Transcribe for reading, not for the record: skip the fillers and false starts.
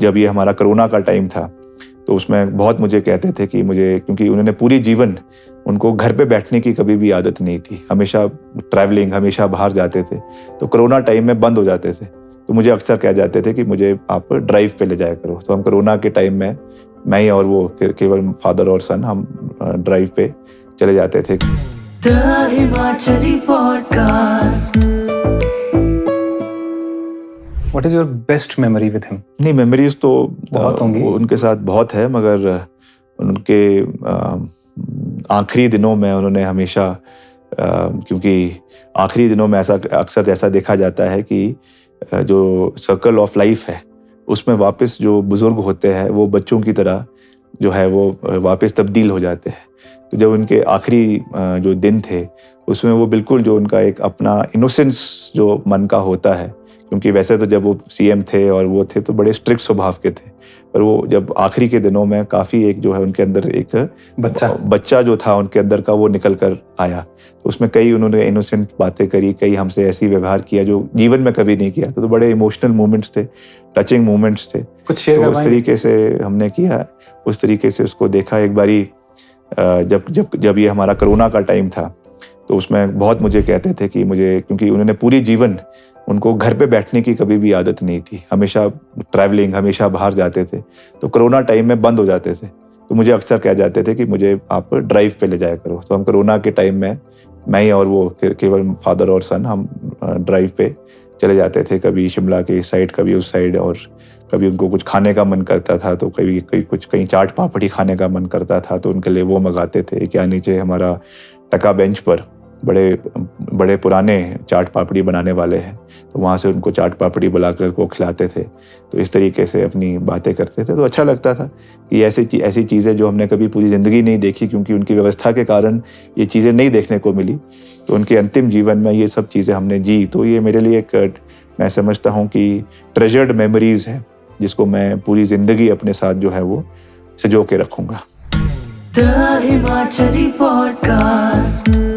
जब ये हमारा कोरोना का टाइम था तो उसमें बहुत मुझे कहते थे कि मुझे, क्योंकि उन्होंने पूरी जीवन उनको घर पे बैठने की कभी भी आदत नहीं थी, हमेशा ट्रैवलिंग, हमेशा बाहर जाते थे, तो कोरोना टाइम में बंद हो जाते थे। तो मुझे अक्सर कह जाते थे कि मुझे आप ड्राइव पे ले जाया करो। तो हम कोरोना के टाइम में मैं ही और वो केवल फादर और सन हम ड्राइव पे चले जाते थे। The Himachali Podcast. What is your best memory with him? नहीं, मेमोरीज तो बहुत होंगी। उनके साथ बहुत है, मगर उनके आखिरी दिनों में उन्होंने हमेशा, क्योंकि आखिरी दिनों में ऐसा अक्सर ऐसा देखा जाता है कि जो सर्कल ऑफ लाइफ है उसमें वापस जो बुजुर्ग होते हैं वो बच्चों की तरह जो है वो वापस तब्दील हो जाते हैं। तो जब उनके आखिरी जो दिन थे उसमें वो बिल्कुल जो उनका एक अपना इनोसेंस जो मन का होता है, क्योंकि वैसे तो जब वो सीएम थे और वो थे तो बड़े स्ट्रिक्ट स्वभाव के थे, पर वो जब आखिरी के दिनों में काफ़ी एक जो है उनके अंदर एक बच्चा जो था उनके अंदर का वो निकल कर आया। तो उसमें कई उन्होंने इनोसेंट बातें करी, कई हमसे ऐसी व्यवहार किया जो जीवन में कभी नहीं किया। तो बड़े इमोशनल मोमेंट्स थे, टचिंग मोमेंट्स थे। कुछ शेयर तो उस तरीके से हमने किया, उस तरीके से उसको देखा। एक बारी जब ये हमारा कोरोना का टाइम था तो उसमें बहुत मुझे कहते थे कि मुझे, क्योंकि उन्होंने पूरी जीवन उनको घर पे बैठने की कभी भी आदत नहीं थी, हमेशा ट्रैवलिंग, हमेशा बाहर जाते थे, तो कोरोना टाइम में बंद हो जाते थे। तो मुझे अक्सर कह जाते थे कि मुझे आप ड्राइव पे ले जाया करो। तो हम कोरोना के टाइम में मैं ही और वो केवल फादर और सन हम ड्राइव पे चले जाते थे, कभी शिमला के इस साइड, कभी उस साइड, और कभी उनको कुछ खाने का मन करता था तो कहीं चाट पापड़ी खाने का मन करता था तो उनके लिए वो मंगाते थे। क्या नीचे हमारा टका बेंच पर बड़े पुराने चाट पापड़ी बनाने वाले हैं, तो वहाँ से उनको चाट पापड़ी बुलाकर को खिलाते थे। तो इस तरीके से अपनी बातें करते थे। तो अच्छा लगता था कि ऐसी चीज़ें जो हमने कभी पूरी ज़िंदगी नहीं देखी, क्योंकि उनकी व्यवस्था के कारण ये चीज़ें नहीं देखने को मिली, तो उनके अंतिम जीवन में ये सब चीज़ें हमने जी। तो ये मेरे लिए एक, मैं समझता हूँ कि ट्रेजर्ड मेमोरीज़ है जिसको मैं पूरी ज़िंदगी अपने साथ जो है वो सजो के रखूँगा। The Himachali Podcast.